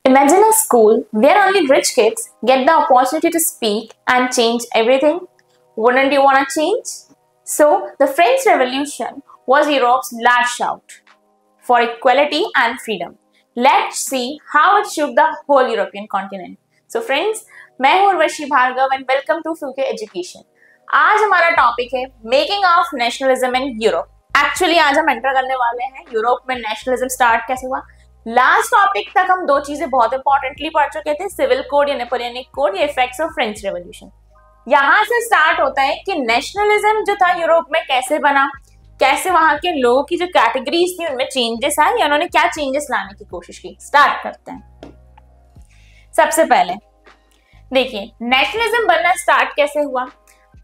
Imagine a school where only rich kids get the opportunity to speak and change everything. Wouldn't you want to change? So, the French Revolution was Europe's last shout for equality and freedom. Let's see how it shook the whole European continent. So friends, मैं हूँ Urvashi Bhargava and welcome to Future Education. आज हमारा topic है making of nationalism in Europe. Actually आज हम enter करने वाले हैं यूरोप में नेशनलिज्म स्टार्ट कैसे हुआ. लास्ट टॉपिक तक हम दो चीजें बहुत इंपॉर्टेंटली पढ़ चुके थे, सिविल कोड या नेपोलियनिक कोड, या इफेक्ट्स ऑफ फ्रेंच रेवोल्यूशन. यहाँ से स्टार्ट होता है कि नेशनलिज्म जो था यूरोप में कैसे बना, कैसे वहां के लोगों की जो कैटेगरीज थी उनमें चेंजेस आए या उन्होंने क्या चेंजेस लाने की कोशिश की. स्टार्ट करते हैं. सबसे पहले देखिए नेशनलिज्म बनना स्टार्ट कैसे हुआ.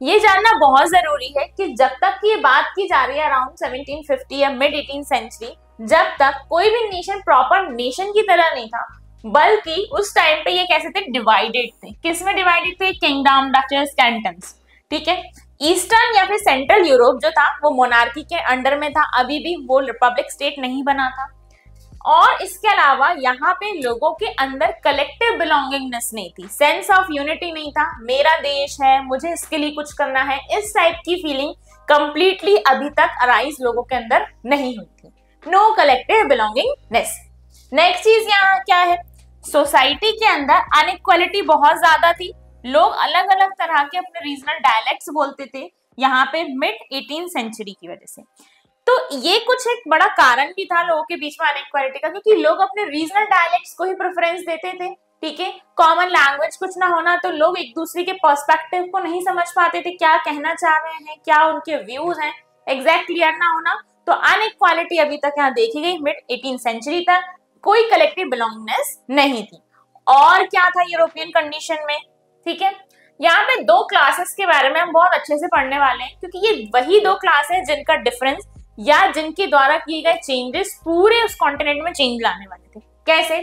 ये जानना बहुत जरूरी है कि जब तक ये बात की जा रही है अराउंड 1750 या मिड 18th सेंचुरी, जब तक कोई भी नेशन प्रॉपर नेशन की तरह नहीं था, बल्कि उस टाइम पे ये कैसे थे, डिवाइडेड थे. किसमें डिवाइडेड थे? Kingdom, duchess, cantons. ठीक है. ईस्टर्न या फिर सेंट्रल यूरोप जो था वो मोनार्की के अंडर में था, अभी भी वो रिपब्लिक स्टेट नहीं बना था. और इसके अलावा यहाँ पे लोगों के अंदर कलेक्टिव बिलोंगिंगनेस नहीं थी, सेंस ऑफ यूनिटी नहीं था. मेरा देश है, मुझे इसके लिए कुछ करना है, इस टाइप की फीलिंग कंप्लीटली अभी तक अराइज लोगों के अंदर नहीं हुई थी. Know collective belongingness. नेक्स्ट चीज यहाँ क्या है, सोसाइटी के अंदर अनइक्वालिटी बहुत ज्यादा थी. लोग अलग अलग तरह के अपने रीजनल डायलेक्ट्स बोलते थे यहाँ पे मिड 18th सेंचुरी की वजह से. तो ये कुछ एक बड़ा कारण भी था लोगों के बीच में अनइक्वालिटी का, क्योंकि लोग अपने रीजनल डायलेक्ट्स को ही प्रेफरेंस देते थे. ठीक है. कॉमन लैंग्वेज कुछ ना होना तो लोग एक दूसरे के पर्सपेक्टिव को नहीं समझ पाते थे, क्या कहना चाह रहे हैं, क्या उनके व्यूज हैं, एग्जैक्ट क्लियर ना होना. तो अनइक्वालिटी अभी तक यहाँ देखी गई मिड 18th सेंचुरी तक. कोई कलेक्टिव बिलोंगिंगनेस नहीं थी. और क्या था यूरोपियन कंडीशन में. ठीक है. यहाँ पे दो क्लासेस के बारे में हम बहुत अच्छे से पढ़ने वाले हैं, क्योंकि ये वही दो क्लास है जिनका डिफरेंस या जिनके द्वारा किए गए चेंजेस पूरे उस कॉन्टिनेंट में चेंज लाने वाले थे. कैसे?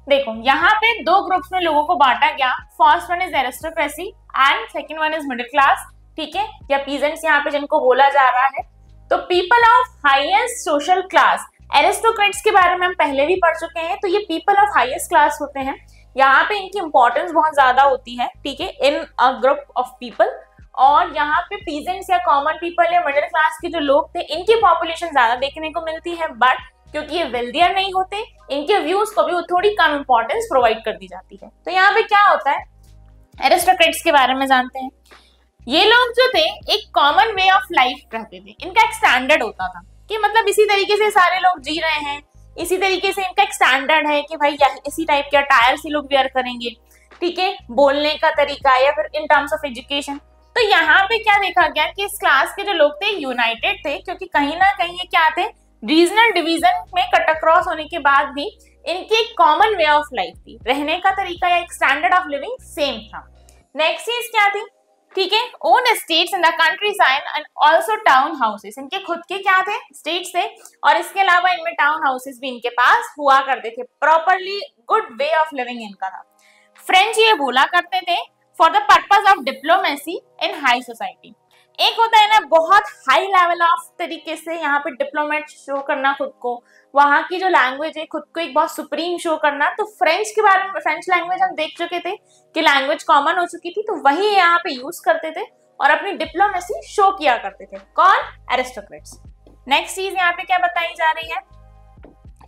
देखो यहाँ पे दो ग्रुप्स में लोगों को बांटा गया. First one is aristocracy and second one is middle class. ठीक है. या पीजेंट्स यहाँ पे जिनको बोला जा रहा है. तो people of highest social class, aristocrats के बारे में हम पहले भी पढ़ चुके हैं. तो ये पीपल ऑफ हाईएस्ट क्लास होते हैं. यहाँ पे इनकी इंपॉर्टेंस बहुत ज्यादा होती है. ठीक है. इन अ ग्रुप ऑफ पीपल. और यहाँ पे पीजेंट्स या कॉमन पीपल या मिडिल क्लास के जो लोग थे, इनकी पॉपुलेशन ज्यादा देखने को मिलती है. बट क्योंकि ये वेल्दियर नहीं होते, इनके व्यूज को भी थोड़ी कम इंपॉर्टेंस प्रोवाइड कर दी जाती है. तो यहाँ पे क्या होता है, एरिस्टोक्रेट्स के बारे में जानते हैं. ये लोग जो थे एक कॉमन वे ऑफ लाइफ रहते थे. इनका एक स्टैंडर्ड होता था कि मतलब इसी तरीके से सारे लोग जी रहे हैं, इसी तरीके से इनका एक स्टैंडर्ड है कि भाई इसी टाइप के अटायर से लोग वेयर करेंगे. ठीक है. बोलने का तरीका या फिर इन टर्म्स ऑफ एजुकेशन. तो यहाँ पे क्या देखा गया कि इस क्लास के जो लोग थे यूनाइटेड थे, क्योंकि कहीं ना कहीं ये क्या थे, रीजनल डिवीजन में कट अक्रॉस होने के बाद भी इनकी एक कॉमन वे ऑफ लाइफ थी, रहने का तरीका या एक स्टैंडर्ड ऑफ लिविंग सेम था. नेक्स्ट चीज क्या थी. ठीक है. Own estates in the country side and also town houses. इनके खुद के क्या थे, स्टेट्स थे, और इसके अलावा इनमें टाउन हाउसेस भी इनके पास हुआ करते थे. Properly good way of living इनका था. फ्रेंच ये बोला करते थे for the purpose of diplomacy in high society. एक होता है ना बहुत हाई लेवल ऑफ तरीके से यहाँ पे डिप्लोमेट शो करना खुद को, वहां की जो लैंग्वेज है खुद को एक बहुत सुप्रीम शो करना. तो फ्रेंच के बारे में, फ्रेंच लैंग्वेज हम देख चुके थे कि लैंग्वेज कॉमन हो चुकी थी, तो वही यहाँ पे यूज करते थे और अपनी डिप्लोमेसी शो किया करते थे. कौन? एरिस्टोक्रेट्स. नेक्स्ट चीज यहाँ पे क्या बताई जा रही है,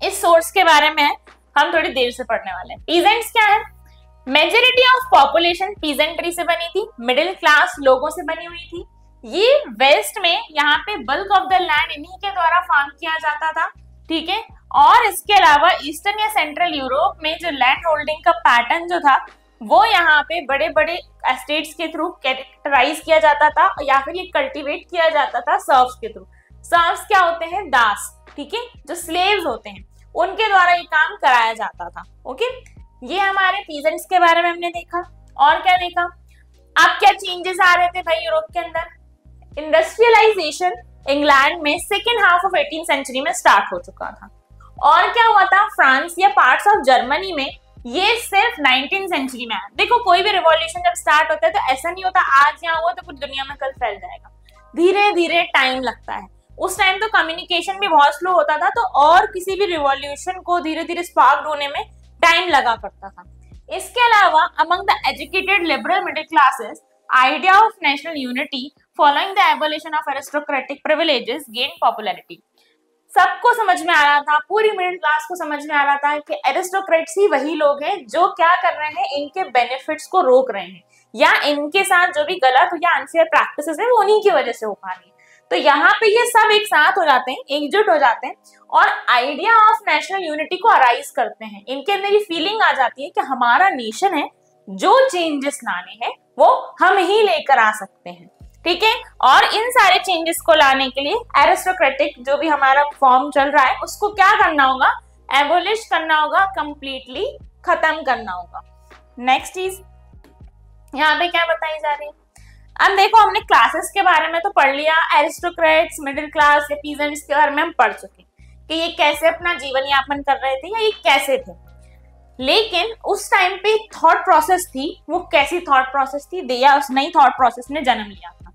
इस सोर्स के बारे में हम थोड़ी देर से पढ़ने वाले हैं. पीजेंट्स क्या है, मेजोरिटी ऑफ पॉपुलेशन पीजेंट्री से बनी थी, मिडिल क्लास लोगों से बनी हुई थी. ये वेस्ट में यहाँ पे बल्क ऑफ द लैंड इन्हीं के द्वारा फार्म किया जाता था. ठीक है. और इसके अलावा ईस्टर्न या सेंट्रल यूरोप में जो लैंड होल्डिंग का पैटर्न जो था वो यहाँ पे बड़े बड़े एस्टेट्स के थ्रू कैरेक्टराइज किया जाता था, या फिर ये कल्टीवेट किया जाता था सर्व्स के थ्रू. सर्व्स क्या होते हैं? दास. ठीक है. जो स्लेव्स होते हैं उनके द्वारा ये काम कराया जाता था. ओके. ये हमारे पीजेंट्स के बारे में हमने देखा. और क्या देखा, अब क्या चेंजेस आ रहे थे भाई यूरोप के अंदर. इंडस्ट्रियलाइजेशन इंग्लैंड में second half of 18th century में स्टार्ट हो चुका था. और क्या हुआ था, फ्रांस या पार्ट्स ऑफ जर्मनी में ये सिर्फ 19th सेंचुरी में आया. देखो कोई भी रिवॉल्यूशन जब स्टार्ट होता है तो ऐसा नहीं होता आज यहाँ हुआ तो पूरी दुनिया में कल फैल जाएगा. धीरे धीरे टाइम लगता है. उस टाइम तो कम्युनिकेशन भी बहुत स्लो होता था, तो और किसी भी रिवॉल्यूशन को धीरे धीरे स्पार्क होने में टाइम लगा करता था। इसके अलावा among the educated liberal middle classes idea of national unity following the abolition of aristocratic privileges gain popularity. सबको समझ में आ रहा था, पूरी मिडिल क्लास को समझ में आ रहा था कि एरिस्टोक्रेट्स ही वही लोग हैं जो क्या कर रहे हैं, इनके बेनिफिट्स को रोक रहे हैं या इनके साथ जो भी गलत या अनफेयर प्रैक्टिसेस है वो उन्हीं की वजह से हो पा रही है। तो यहाँ पे ये सब एक साथ हो जाते हैं, एकजुट हो जाते हैं और आइडिया ऑफ नेशनल यूनिटी को अराइज करते हैं। इनके अंदर ये फीलिंग आ जाती है कि हमारा नेशन है, जो चेंजेस लाने हैं वो हम ही लेकर आ सकते हैं, ठीक है। और इन सारे चेंजेस को लाने के लिए एरिस्टोक्रेटिक जो भी हमारा फॉर्म चल रहा है उसको क्या करना होगा, एबोलिश करना होगा, कंप्लीटली खत्म करना होगा। नेक्स्ट चीज यहाँ पे क्या बताई जा रही है, अब देखो हमने क्लासेस के बारे में तो पढ़ लिया, एरिस्टोक्रेट्स, मिडिल क्लास या पीजेंट्स के बारे में हम पढ़ चुके कि ये कैसे अपना जीवन यापन कर रहे थे या ये कैसे थे। लेकिन उस टाइम पे थॉट प्रोसेस थी, वो कैसी थॉट प्रोसेस थी, दिया उस नई थॉट प्रोसेस ने जन्म लिया था।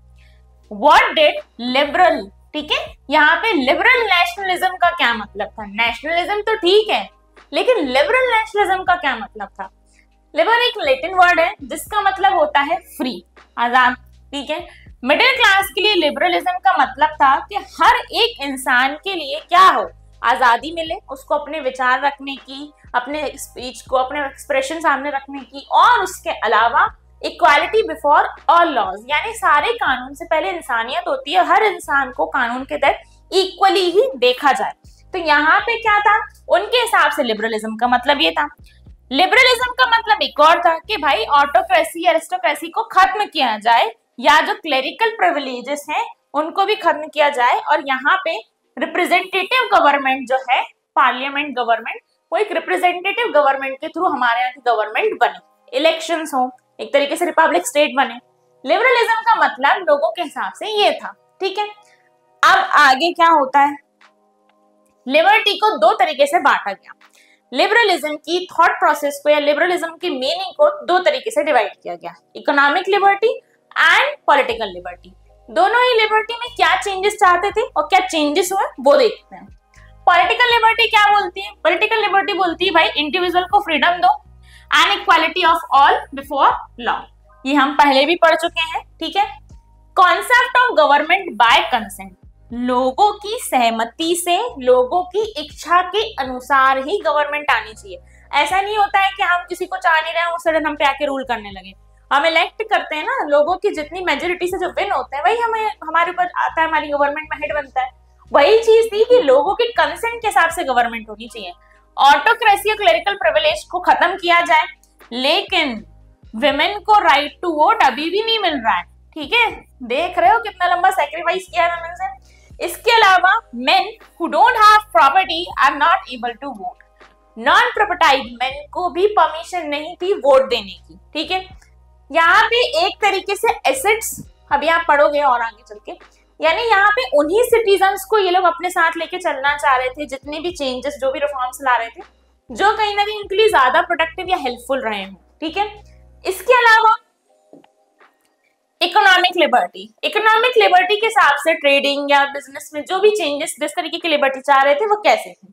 व्हाट डिड लिबरल, ठीक है, यहाँ पे लिबरल नेशनलिज्म का क्या मतलब था। नेशनलिज्म तो ठीक है, लेकिन लिबरल नेशनलिज्म का क्या मतलब था। लिबरल एक लैटिन वर्ड है जिसका मतलब होता है फ्री, आजाद, ठीक है। मिडिल क्लास के लिए लिबरलिज्म का मतलब था कि हर एक इंसान के लिए क्या हो, आजादी मिले, उसको अपने विचार रखने की, अपने स्पीच को, अपने एक्सप्रेशन सामने रखने की, और उसके अलावा इक्वालिटी बिफोर ऑल लॉज, यानी सारे कानून से पहले इंसानियत होती है, हर इंसान को कानून के तहत इक्वली ही देखा जाए। तो यहाँ पे क्या था, उनके हिसाब से लिबरलिज्म का मतलब ये था। लिबरलिज्म का मतलब एक और था कि भाई ऑटोक्रेसी, एरिस्टोक्रेसी को खत्म किया जाए, या जो क्लेरिकल प्रिविलेजेस हैं उनको भी खत्म किया जाए, और यहाँ पे रिप्रेजेंटेटिव गवर्नमेंट जो है, पार्लियामेंट गवर्नमेंट, वो एक रिप्रेजेंटेटिव गवर्नमेंट के थ्रू हमारे यहाँ की गवर्नमेंट बने, इलेक्शंस हो, एक तरीके से रिपब्लिक स्टेट बने। लिबरलिज्म का मतलब लोगों के हिसाब से ये था, ठीक है। अब आगे क्या होता है, लिबर्टी को दो तरीके से बांटा गया। लिबरलिज्म की थॉट प्रोसेस को या लिबरलिज्म की मीनिंग को दो तरीके से डिवाइड किया गया, economic liberty and political liberty. दोनों ही लिबर्टी में क्या चेंजेस चाहते थे और क्या चेंजेस हुए वो देखते हैं। पॉलिटिकल लिबर्टी क्या बोलती है, पॉलिटिकल लिबर्टी बोलती है भाई इंडिविजुअल को फ्रीडम दो and equality of all before law, ये हम पहले भी पढ़ चुके हैं, ठीक है। Concept of government by consent, लोगों की सहमति से, लोगों की इच्छा के अनुसार ही गवर्नमेंट आनी चाहिए। ऐसा नहीं होता है कि हम किसी को चाह नहीं रहे हैं, वो सडन हम पे आके रूल करने लगे। हम इलेक्ट करते हैं ना, लोगों की जितनी मेजोरिटी से जो विन होता है वही हमें हमारे ऊपर आता है, हमारी गवर्नमेंट में हेड बनता है। वही चीज थी कि लोगों के कंसेंट के हिसाब से गवर्नमेंट होनी चाहिए। ऑटोक्रेसी और क्लेरिकल प्रिविलेज को खत्म किया जाए, लेकिन विमेन को राइट टू वोट अभी भी नहीं मिल रहा है, ठीक है। देख रहे हो कितना लंबा सैक्रिफाइस किया है विमेन से। इसके अलावा men who don't have property are not able to vote, non propertied men को भी परमिशन नहीं थी वोट देने की, ठीक है। यहाँ पे एक तरीके से एसेट्स, अभी आप पढ़ोगे और आगे चल के, यानी यहाँ पे उन्हीं सिटीजन्स को ये लोग अपने साथ लेके चलना चाह रहे थे, जितने भी चेंजेस, जो भी रिफॉर्म्स ला रहे थे, जो कहीं ना कहीं उनके लिए ज्यादा प्रोडक्टिव या हेल्पफुल रहे हों, ठीक है। इसके अलावा इकोनॉमिक लिबर्टी, इकोनॉमिक लिबर्टी के हिसाब से ट्रेडिंग या बिजनेस में जो भी चेंजेस, जिस तरीके की लिबर्टी चाह रहे थे वो कैसे थे।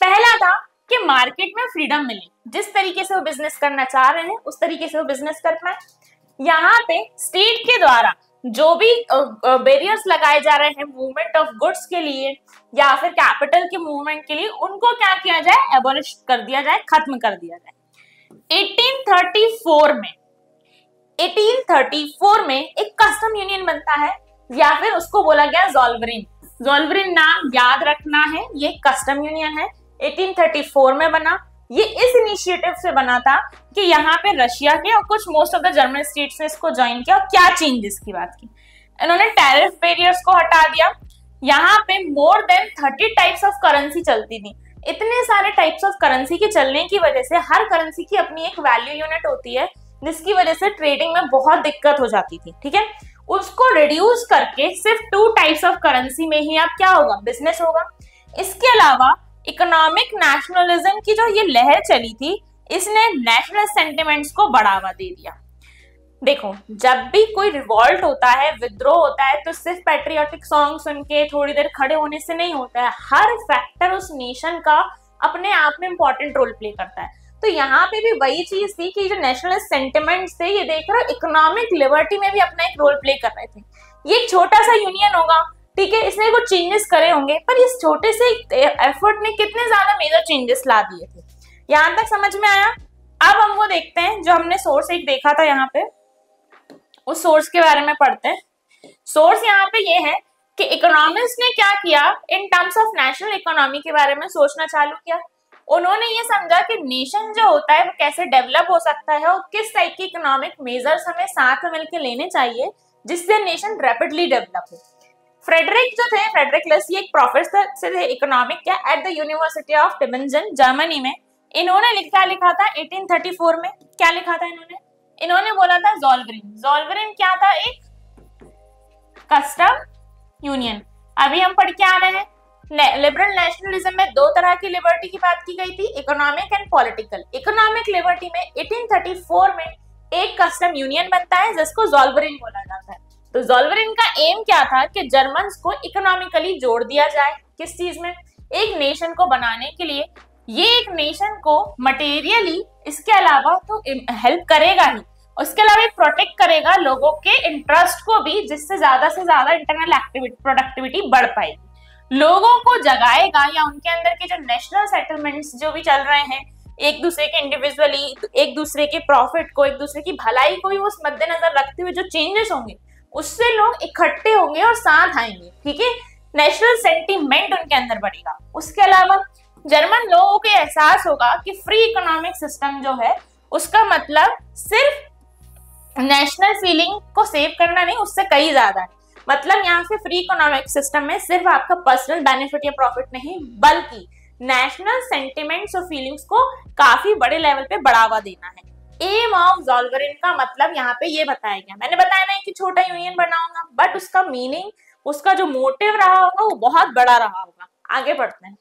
पहला था कि मार्केट में फ्रीडम मिले, जिस तरीके से वो बिजनेस करना चाह रहे हैं उस तरीके से वो बिजनेस कर पाए। यहाँ पे स्टेट के द्वारा जो भी बैरियर्स लगाए जा रहे हैं मूवमेंट ऑफ गुड्स के लिए या फिर कैपिटल के मूवमेंट के लिए, उनको क्या किया जाए, एबॉलिश कर दिया जाए, खत्म कर दिया जाए। 1834 में एक कस्टम यूनियन बनता है, या फिर उसको बोला गया ज़ोल्वेरिन। ज़ोल्वेरिन नाम याद रखना है, ये कस्टम यूनियन है, 1834 में बना। ये इस इनिशिएटिव से बना था कि यहाँ पे रशिया के और कुछ most of the German states ने इसको ज्वाइन किया। और क्या चेंजेस की बात की, इन्होंने टैरिफ बैरियर्स को हटा दिया। यहाँ पे more than 30 types of currency चलती थी। इतने सारे टाइप्स ऑफ करेंसी के चलने की वजह से हर करेंसी की अपनी एक वैल्यू यूनिट होती है, जिसकी वजह से ट्रेडिंग में बहुत दिक्कत हो जाती थी, ठीक है। उसको रिड्यूस करके सिर्फ 2 टाइप्स ऑफ करेंसी में ही आप क्या होगा, बिजनेस होगा। इसके अलावा इकोनॉमिक नेशनलिज्म की जो ये लहर चली थी, इसने नेशनल सेंटिमेंट्स को बढ़ावा दे दिया। देखो, जब भी कोई रिवॉल्ट होता है, विद्रोह होता है, तो सिर्फ पैट्रियोटिक सॉन्ग सुन के थोड़ी देर खड़े होने से नहीं होता है। हर फैक्टर उस नेशन का अपने आप में इंपॉर्टेंट रोल प्ले करता है। तो यहाँ पे भी वही चीज थी कि जो नेशनलिस्ट सेंटिमेंट्स थे ये देख रहे हो इकोनॉमिक लिबर्टी में भी अपना एक रोल प्ले कर रहे थे। ये एक छोटा सा यूनियन होगा, ठीक है, इसने कुछ चेंजेस करे होंगे, पर इस छोटे से एफर्ट ने कितने ज्यादा मेजर चेंजेस ला दिए थे। यहाँ तक समझ में आया? अब हम वो देखते हैं जो हमने सोर्स एक देखा था यहाँ पे, उस सोर्स के बारे में पढ़ते हैं। सोर्स यहाँ पे ये है कि इकोनॉमिस्ट ने क्या किया, in terms of national economy के बारे में सोचना चालू किया। उन्होंने ये समझा कि नेशन जो होता है वो कैसे डेवलप हो सकता है और किस टाइप की इकोनॉमिक मेजर्स हमें साथ में मिलकर लेने चाहिए जिससे नेशन रैपिडली डेवलप हो। फ्रेडरिक जो थे, फ्रेडरिक लस, ये एक प्रोफेसर से थे इकोनॉमिक के at the university of Tubingen Germany में। इन्होंने लिखा था 1834 में। क्या लिखा था इन्होंने बोला था ज़ोलवेरिन। ज़ोलवेरिन क्या था? एक कस्टम यूनियन। अभी हम पढ़ के आ रहे हैं लिबरल नेशनलिज्म में दो तरह की लिबर्टी की बात की गई थी, economic and political. Economic liberty में 1834 में एक कस्टम यूनियन बनता है जिसको ज़ोलवेरिन बोला जाता है। तो ज़ोलवेरिन का एम क्या था कि जर्मन्स को इकोनॉमिकली जोड़ दिया जाए। किस चीज में? एक नेशन को बनाने के लिए। ये एक नेशन को मटेरियली, इसके अलावा तो हेल्प करेगा ही, उसके अलावा प्रोटेक्ट करेगा लोगों के इंटरेस्ट को भी, जिससे ज्यादा से ज्यादा इंटरनल एक्टिविटी प्रोडक्टिविटी बढ़ पाएगी। लोगों को जगाएगा या उनके अंदर के जो नेशनल सेटलमेंट्स जो भी चल रहे हैं, एक दूसरे के इंडिविजुअली, एक दूसरे के प्रॉफिट को, एक दूसरे की भलाई को भी उस मद्देनजर रखते हुए जो चेंजेस होंगे उससे लोग इकट्ठे होंगे और साथ आएंगे, ठीक है। नेशनल सेंटीमेंट उनके अंदर बढ़ेगा। उसके अलावा जर्मन लोगों को एहसास होगा कि फ्री इकोनॉमिक सिस्टम जो है उसका मतलब सिर्फ नेशनल फीलिंग को सेव करना नहीं, उससे कई ज्यादा है। मतलब यहाँ से फ्री इकोनॉमिक सिस्टम में सिर्फ आपका पर्सनल बेनिफिट या प्रॉफिट नहीं, बल्कि नेशनल सेंटिमेंट्स और फीलिंग्स को काफी बड़े लेवल पे बढ़ावा देना है। एम ऑफ ज़ोलवेरिन का मतलब यहाँ पे ये बताया गया। मैंने बताया नहीं कि छोटा यूनियन बनाऊंगा, बट उसका मीनिंग, उसका जो मोटिव रहा होगा वो बहुत बड़ा रहा होगा। आगे बढ़ते हैं।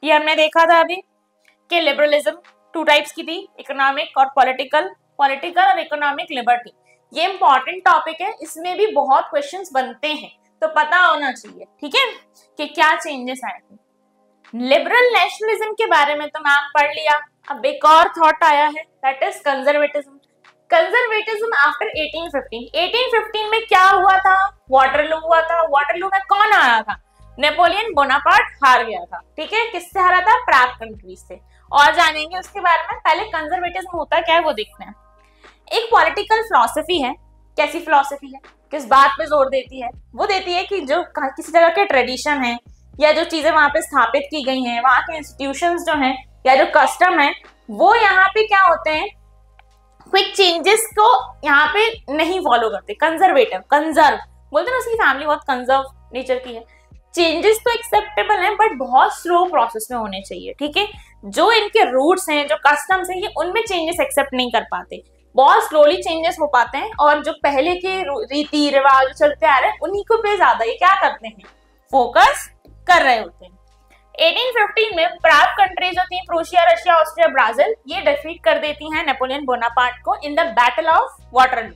ये हमने देखा था अभी कि लिबरलिज्म टू टाइप्स की थी, इकोनॉमिक और पॉलिटिकल। पॉलिटिकल और इकोनॉमिक लिबर्टी, ये इंपॉर्टेंट टॉपिक है, इसमें भी बहुत क्वेश्चंस बनते हैं, तो पता होना चाहिए, ठीक है, कि क्या चेंजेस आए थे। लिबरल नेशनलिज्म के बारे में तो मैम पढ़ लिया। अब एक और थॉट आया है, that is conservatism. Conservatism after 1815। 1815 में क्या हुआ था? वाटरलू हुआ था। वाटरलू में कौन आया था? नेपोलियन बोनापार्ट हार गया था, ठीक है। किससे हारा था? प्राग कंट्रीज से। और जानेंगे उसके बारे में। पहले कंजर्वेटिज्म होता क्या है वो देखते हैं। एक पॉलिटिकल फिलॉसफी है। कैसी फिलॉसफी है? किस बात पे जोर देती है? वो देती है कि जो किसी जगह के ट्रेडिशन है या जो चीजें वहां पे स्थापित की गई हैं, वहां के इंस्टीट्यूशंस जो हैं या जो कस्टम है, वो यहाँ पे क्या होते हैं, क्विक चेंजेस को यहाँ पे नहीं फॉलो करते। कंजर्वेटिव, कंजर्व बोलते हैं, उसकी फैमिली बहुत कंजर्व नेचर की है। चेंजेस तो एक्सेप्टेबल हैं, बट बहुत स्लो प्रोसेस में होने चाहिए, ठीक है। जो इनके रूट्स हैं, जो कस्टम्स हैं, ये उनमें चेंजेस एक्सेप्ट नहीं कर पाते, बहुत स्लोली चेंजेस हो पाते हैं। और जो पहले के रीति रिवाज चलते आ रहे हैं उन्हीं को पे ज्यादा ये क्या करते हैं, फोकस कर रहे होते हैं। 1815 में प्राग कंट्री जो थी, प्रूशिया, रशिया, ऑस्ट्रिया, ब्राजील, ये डिफीट कर देती हैं नेपोलियन बोनापार्ट को in the battle of Waterloo.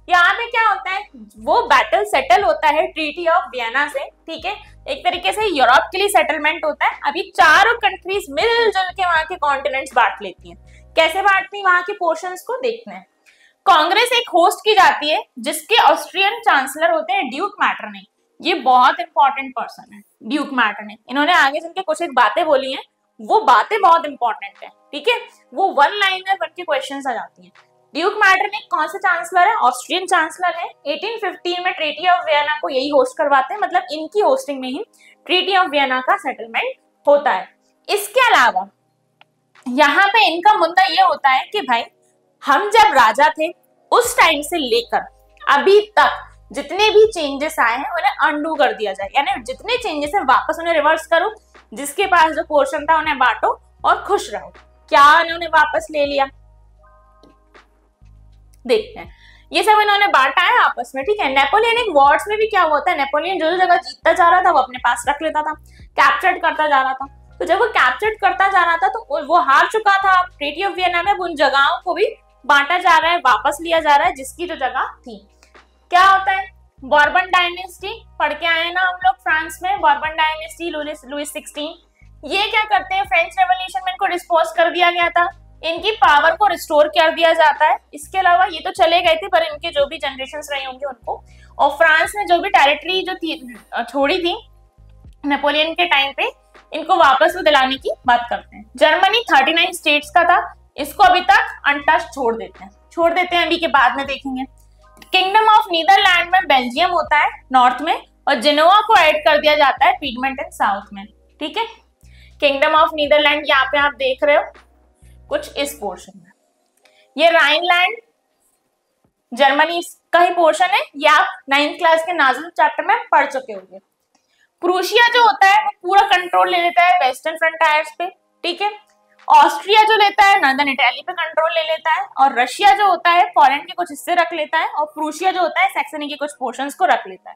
यहाँ पे क्या होता है, वो बैटल सेटल होता है ट्रीटी ऑफ वियना से, ठीक है। एक तरीके से यूरोप के लिए सेटलमेंट होता है। अभी चारों कंट्रीज मिलजुल के वहां के कॉन्टिनेंट्स बांट लेती हैं। कैसे बांटती हैं? वहां के पोर्शंस को देखते हैं। कांग्रेस एक होस्ट की जाती है जिसके ऑस्ट्रियन चांसलर होते हैं ड्यूक मैटरनिख। ये बहुत इंपॉर्टेंट पर्सन है ड्यूक मैटरनिख। इन्होंने आगे चल के कुछ एक बातें बोली हैं, वो बातें बहुत इंपॉर्टेंट है, ठीक है। वो वन लाइनर बन के क्वेश्चंस आ जाती हैं। ड्यूक मैटरनिख कौन से चांसलर है? ऑस्ट्रियन चांसलर है। 1815 में ट्रीटी ऑफ वियना को यही होस्ट करवाते हैं, मतलब इनकी होस्टिंग में ही ट्रीटी ऑफ वियना का सेटलमेंट होता है। इसके अलावा यहाँ पे इनका मुद्दा ये होता है कि भाई हम जब राजा थे उस टाइम से लेकर अभी तक जितने भी चेंजेस आए हैं उन्हें अंडू कर दिया जाए, यानी जितने चेंजेस हैं वापस उन्हें रिवर्स करो, जिसके पास जो पोर्शन था उन्हें बांटो और खुश रहो। क्या इन्होंने वापस ले लिया? देखते हैं। ये सब इन्होंने बांटा है आपस में, ठीक है। नेपोलियनिक वॉर्स में भी क्या हुआ था, नेपोलियन जो जगह जीतता जा रहा था वो अपने पास रख लेता था, कैप्चर्ड करता जा रहा था। तो जब वो कैप्चर्ड करता जा रहा था तो वो हार चुका था। ट्रीटी ऑफ वियना में उन जगहों को भी बांटा जा रहा है, वापस लिया जा रहा है जिसकी जो जगह थी। क्या होता है? बॉर्बन डायनेस्टी पढ़ के आए ना हम लोग फ्रांस में। बॉर्बन डायनेस्टी, लुइस 16, ये क्या करते हैं, फ्रेंच रेवोल्यूशन में इनको डिस्पोज कर दिया गया था, इनकी पावर को रिस्टोर कर दिया जाता है। इसके अलावा ये तो चले गए थे, पर इनके जो भी जनरेशंस रहे होंगे उनको, और फ्रांस ने जो भी टेरिटरी जो थी छोड़ी थी नेपोलियन के टाइम पे, इनको वापस वो दिलाने की बात करते हैं। जर्मनी 39 स्टेट्स का था, इसको अभी तक अनटच्ड छोड़ देते हैं अभी के बाद में देखेंगे। किंगडम ऑफ नीदरलैंड में बेल्जियम होता है नॉर्थ में, और जेनोवा को ऐड कर दिया जाता है पीडमेंट एंड साउथ में। ठीक है, किंगडम ऑफ नीदरलैंड यहाँ पे आप देख रहे हो कुछ इस पोर्शन में, ये राइनलैंड जर्मनी का ही पोर्शन है, ये आप 9th क्लास के नाजल चैप्टर में पढ़ चुके होंगे। प्रूशिया जो होता है वो पूरा कंट्रोल ले लेता है वेस्टर्न फ्रंटायर्स पे। ठीक है, ऑस्ट्रिया जो लेता है नॉर्दर्न इटली पे कंट्रोल ले लेता है, और रशिया जो होता है पोलैंड के कुछ हिस्से रख लेता है, और प्रूशिया जो होता है सैक्सनी के कुछ पोर्शंस को रख लेता है।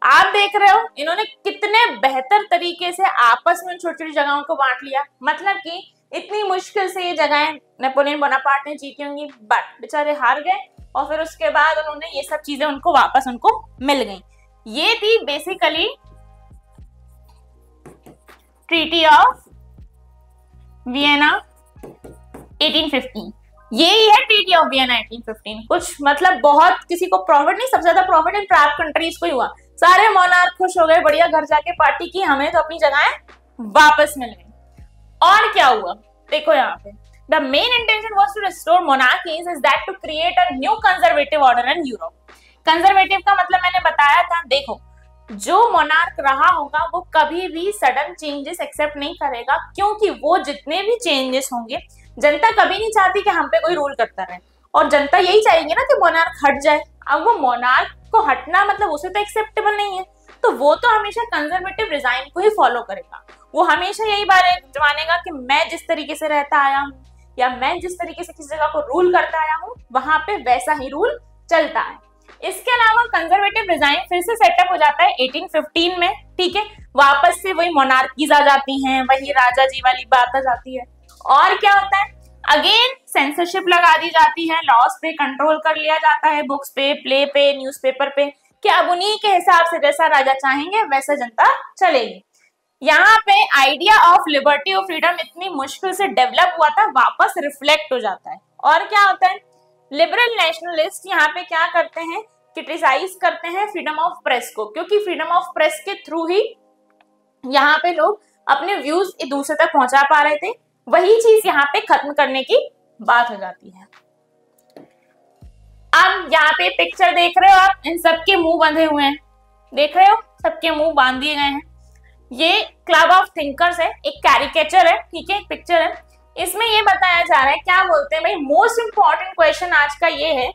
आप देख रहे हो इन्होंने कितने बेहतर तरीके से आपस में छोटी छोटी जगहों को बांट लिया। मतलब कि इतनी मुश्किल से ये जगहें नेपोलियन बोनापार्ट ने जीती होंगी, बट बेचारे हार गए, और फिर उसके बाद उन्होंने ये सब चीजें उनको वापस उनको मिल गई। ये थी बेसिकली ट्रीटी ऑफ वियना 1815। यही है ट्रीटी ऑफ वियना 1815। कुछ मतलब बहुत किसी को प्रॉफिट नहीं, सबसे ज्यादा प्रॉफिट इन ट्रैप कंट्रीज को ही हुआ। सारे मोनार्क खुश हो गए, बढ़िया घर जाके पार्टी की, हमें तो अपनी जगहें वापस मिल गई। और क्या हुआ देखो यहाँ पे, the main intention was to restore monarchies is that to create a new conservative order in Europe. Conservative का मतलब मैंने बताया था, देखो जो मोनार्क रहा होगा वो कभी भी सडन चेंजेस एक्सेप्ट नहीं करेगा, क्योंकि वो जितने भी चेंजेस होंगे, जनता कभी नहीं चाहती कि हम पे कोई रूल करता रहे, और जनता यही चाहेगी ना कि मोनार्क हट जाए। अब वो मोनार्क को हटना मतलब उसे तो एक्सेप्टेबल नहीं है, तो वो तो हमेशा कंजर्वेटिव डिजाइन को ही फॉलो करेगा। वो हमेशा यही मानेगा कि मैं जिस तरीके से रहता आया हूँ, या मैं जिस तरीके से किसी जगह को रूल करता आया हूँ, वहां पे वैसा ही रूल चलता है। इसके अलावा कंजर्वेटिव डिजाइन फिर से सेटअप हो जाता है 1815 में। ठीक है, वापस से वही मोनार्कीज आ जाती हैं, वही राजा जी वाली बात आ जाती है। और क्या होता है, अगेन सेंसरशिप लगा दी जाती है, लॉस पे कंट्रोल कर लिया जाता है, बुक्स पे, प्ले पे, न्यूज़पेपर पे, कि अब उन्हीं के हिसाब से जैसा राजा चाहेंगे वैसा जनता चलेगी। यहाँ पे आइडिया ऑफ लिबर्टी और फ्रीडम इतनी मुश्किल से डेवलप हुआ था, वापस रिफ्लेक्ट हो जाता है। और क्या होता है, लिबरल नेशनलिस्ट यहाँ पे क्या करते हैं, क्रिटिसाइज करते हैं फ्रीडम ऑफ प्रेस को, क्योंकि फ्रीडम ऑफ प्रेस के थ्रू ही यहाँ पे लोग अपने व्यूज एक दूसरे तक पहुंचा पा रहे थे। वही चीज यहाँ पे खत्म करने की बात हो जाती है। अब यहाँ पे पिक्चर देख रहे हो आप, इन सबके मुंह बंधे हुए हैं, देख रहे हो सबके मुंह बांध दिए गए हैं। ये क्लब ऑफ थिंकर्स है, एक कैरिकेचर है, ठीक है, एक पिक्चर है। इसमें ये बताया जा रहा है, क्या बोलते हैं भाई, मोस्ट इंपॉर्टेंट क्वेश्चन आज का ये है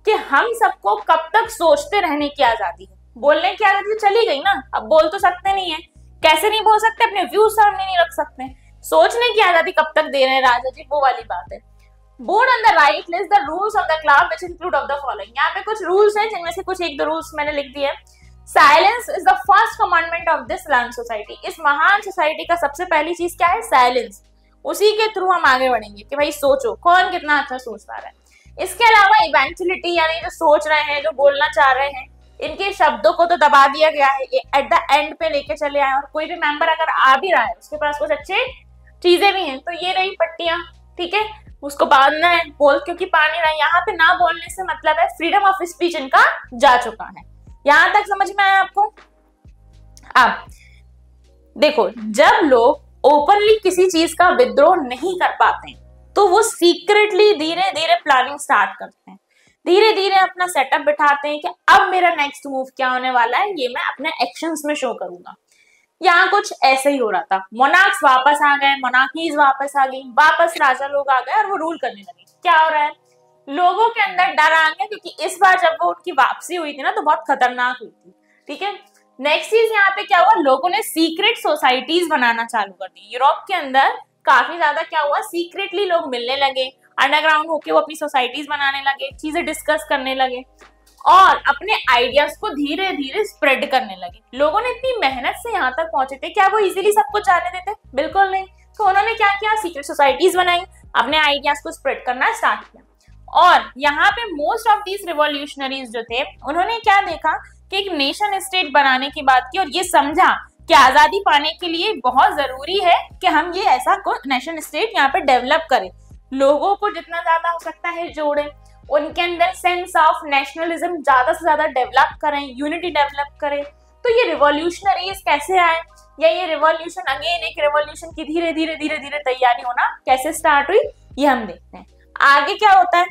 कि हम सबको कब तक सोचते रहने की आजादी है। बोलने की आजादी चली गई ना, अब बोल तो सकते नहीं है, कैसे नहीं बोल सकते, अपने व्यूज सामने नहीं रख सकते, सोचने की आजादी कब तक दे रहे हैं राजा जी, वो वाली बात है। Board on the right list the rules of the club which include of the following. यहाँ पे कुछ रूल्स हैं, जिनमें से कुछ एक दो रूल्स मैंने लिख दिए। Silence is the first commandment of this learn society. इस महान सोसाइटी का सबसे पहली चीज क्या है, साइलेंस। उसी के थ्रू हम आगे बढ़ेंगे कि भाई सोचो कौन कितना अच्छा सोच पा रहा है। इसके अलावा इवेंचुअलिटी, यानी जो सोच रहे हैं, जो बोलना चाह रहे हैं, इनके शब्दों को तो दबा दिया गया है, एट द एंड पे लेके चले आए। और कोई भी मेंबर अगर आ भी रहा है, उसके पास कुछ अच्छे चीजें भी हैं, तो ये रही पट्टियां, ठीक है, उसको बांधना है, बोल क्योंकि पानी रहा है। यहाँ पे ना बोलने से मतलब है फ्रीडम ऑफ स्पीच इनका जा चुका है। यहां तक समझ में आया आपको? अब देखो, जब लोग ओपनली किसी चीज का विद्रोह नहीं कर पाते, तो वो सीक्रेटली धीरे धीरे प्लानिंग स्टार्ट करते हैं, धीरे धीरे अपना सेटअप बिठाते हैं कि अब मेरा नेक्स्ट मूव क्या होने वाला है, ये मैं अपने एक्शंस में शो करूंगा। यहाँ कुछ ऐसे ही हो रहा था, मोनार्क्स वापस आ गए, मोनार्कीज वापस आ गई, वापस राजा लोग आ गए और वो रूल करने लगे। क्या हो रहा है, लोगों के अंदर डर आ गया, क्योंकि इस बार जब वो उनकी वापसी हुई थी ना, तो बहुत खतरनाक हुई थी, ठीक है। नेक्स्ट चीज यहाँ पे क्या हुआ, लोगों ने सीक्रेट सोसाइटीज बनाना चालू कर दी। यूरोप के अंदर काफी ज्यादा क्या हुआ, सीक्रेटली लोग मिलने लगे, अंडरग्राउंड होके वो अपनी सोसाइटीज बनाने लगे, चीजें डिस्कस करने लगे और अपने आइडियाज को धीरे धीरे स्प्रेड करने लगे। लोगों ने इतनी मेहनत से यहाँ तक पहुंचे थे, क्या वो इजीली सबको जाने देते? बिल्कुल नहीं। तो उन्होंने क्या किया, सीक्रेट सोसाइटीज बनाई, अपने आइडियाज को स्प्रेड करना स्टार्ट किया। और यहाँ पे मोस्ट ऑफ दीज रिवॉल्यूशनरीज जो थे, उन्होंने क्या देखा कि एक नेशन स्टेट बनाने की बात की और ये समझा कि कि आजादी पाने के लिए बहुत जरूरी है कि हम ये ऐसा नेशन स्टेट यहाँ पे डेवलप करें, लोगों को जितना ज्यादा हो सकता है जोड़ें, उनके अंदर सेंस ऑफ नेशनलिज्म ज्यादा से ज्यादा डेवलप करें, यूनिटी डेवलप करें। तो ये रिवॉल्यूशनरीज कैसे आए, या ये रिवॉल्यूशन अगेन एक रिवॉल्यूशन की धीरे धीरे धीरे धीरे तैयारी होना कैसे स्टार्ट हुई, ये हम देखते हैं। आगे क्या होता है,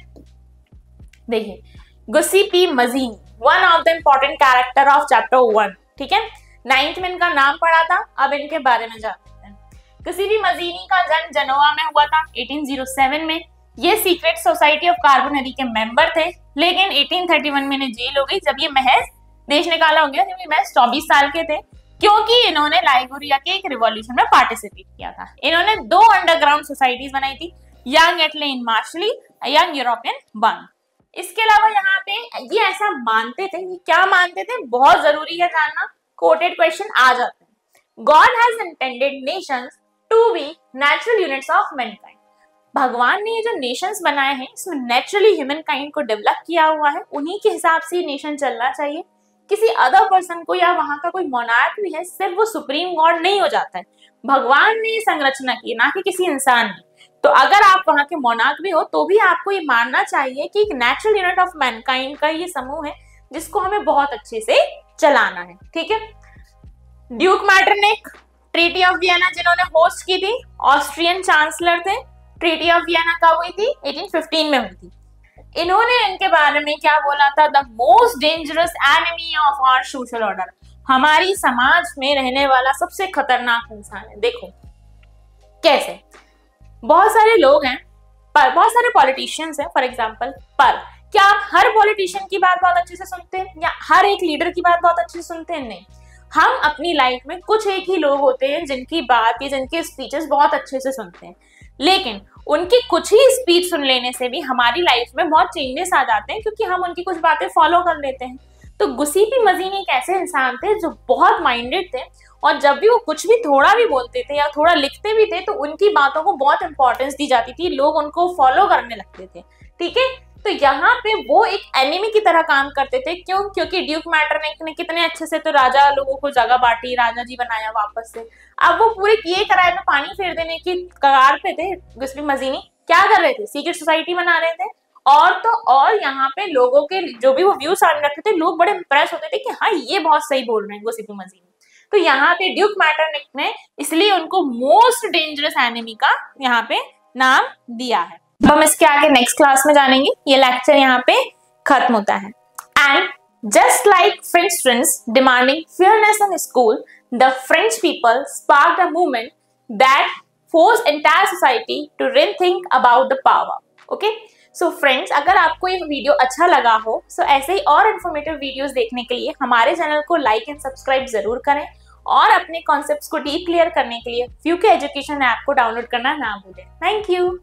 देखिए Giuseppe Mazzini, one of the important character of chapter 1, ठीक है। 9th में इनका नाम पढ़ा था, अब इनके बारे में जानते हैं। गुस्सी पी मजीनी का जन्म जनोवा में हुआ था 1807 में। ये सीक्रेट सोसाइटी ऑफ कार्बोनरी के मेंबर थे, लेकिन 1831 में इन्हें जेल हो गई जब ये महज देश निकाला हो गया जब ये महज 24 साल के थे, क्योंकि इन्होंने लाइगोरिया के एक रिवॉल्यूशन में पार्टिसिपेट किया था। इन्होंने 2 अंडरग्राउंड सोसाइटीज बनाई थी, यंग एटलेन मार्शली, यंग यूरोपियन बंग। इसके अलावा यहाँ पे ये ऐसा मानते थे, ये क्या मानते थे, बहुत जरूरी है जानना, कोटेड क्वेश्चन आ जाते हैं। God has intended nations to be natural units of mankind. भगवान ने ये जो नेशंस बनाए हैं इसमें नेचुरली ह्यूमन काइंड को डेवलप किया हुआ है, उन्हीं के हिसाब से नेशन चलना चाहिए। किसी अदर पर्सन को या वहां का कोई मोनार्क भी है, सिर्फ वो सुप्रीम गॉड नहीं हो जाता है, भगवान ने संरचना की, ना कि किसी इंसान ने। तो अगर आप वहां के मोनार्क भी हो तो भी आपको ये मानना चाहिए कि एक नेचुरल यूनिट ऑफ मैनकाइंड का ये समूह है जिसको हमें बहुत अच्छे से चलाना है, ठीक है। Duke Metternich treaty of Vienna जिन्होंने होस्ट की थी, ऑस्ट्रियन चांसलर थे। ट्रीटी ऑफ वियना कब हुई थी, 1815 में हुई थी। इन्होंने इनके बारे में क्या बोला था, the most dangerous enemy of our social order, हमारी समाज में रहने वाला सबसे खतरनाक इंसान है। देखो कैसे, बहुत सारे लोग हैं, पर बहुत सारे पॉलिटिशियंस हैं फॉर एग्जांपल, पर क्या आप हर पॉलिटिशियन की बात बहुत अच्छे से सुनते हैं या हर एक लीडर की बात बहुत अच्छे से सुनते हैं? नहीं, हम अपनी लाइफ में कुछ एक ही लोग होते हैं जिनकी बात या जिनके स्पीचेस बहुत अच्छे से सुनते हैं, लेकिन उनकी कुछ ही स्पीच सुन लेने से भी हमारी लाइफ में बहुत चेंजेस आ जाते हैं, क्योंकि हम उनकी कुछ बातें फॉलो कर लेते हैं। तो गुस्सी पी मजीनी एक ऐसे इंसान थे जो बहुत माइंडेड थे, और जब भी वो कुछ भी थोड़ा भी बोलते थे या थोड़ा लिखते भी थे तो उनकी बातों को बहुत इंपॉर्टेंस दी जाती थी, लोग उनको फॉलो करने लगते थे, ठीक है। तो यहाँ पे वो एक एनिमी की तरह काम करते थे, क्यों? क्योंकि ड्यूक मैटरनिक ने कितने अच्छे से तो राजा लोगों को जगह बांटी, राजा जी बनाया वापस से। अब वो पूरे किए कराए में पानी फेर देने की कगार पे थे। गुस्सी मजीनी क्या कर रहे थे, सीक्रेट सोसाइटी बना रहे थे, और तो और यहाँ पे लोगों के जो भी वो व्यूज सामने रखते थे, लोग बड़े इंप्रेस होते थे कि हाँ ये बहुत सही बोल रहे हैं गुस्सी मजीनी। तो यहाँ पे ड्यूक मैटरनिक ने इसलिए उनको मोस्ट डेंजरस एनिमी का यहाँ पे नाम दिया है। अब हम इसके आगे नेक्स्ट क्लास में जानेंगे, ये लेक्चर यहाँ पे खत्म होता है। And just like French students demanding fairness in school, the French people sparked a movement that forced entire society to rethink about the power. Okay, so friends, अगर आपको ये वीडियो अच्छा लगा हो तो ऐसे ही और इन्फॉर्मेटिव वीडियोस देखने के लिए हमारे चैनल को लाइक एंड सब्सक्राइब जरूर करें, और अपने कॉन्सेप्ट्स को डीप क्लियर करने के लिए फ्यूके एजुकेशन ऐप को डाउनलोड करना ना भूलें। Thank you.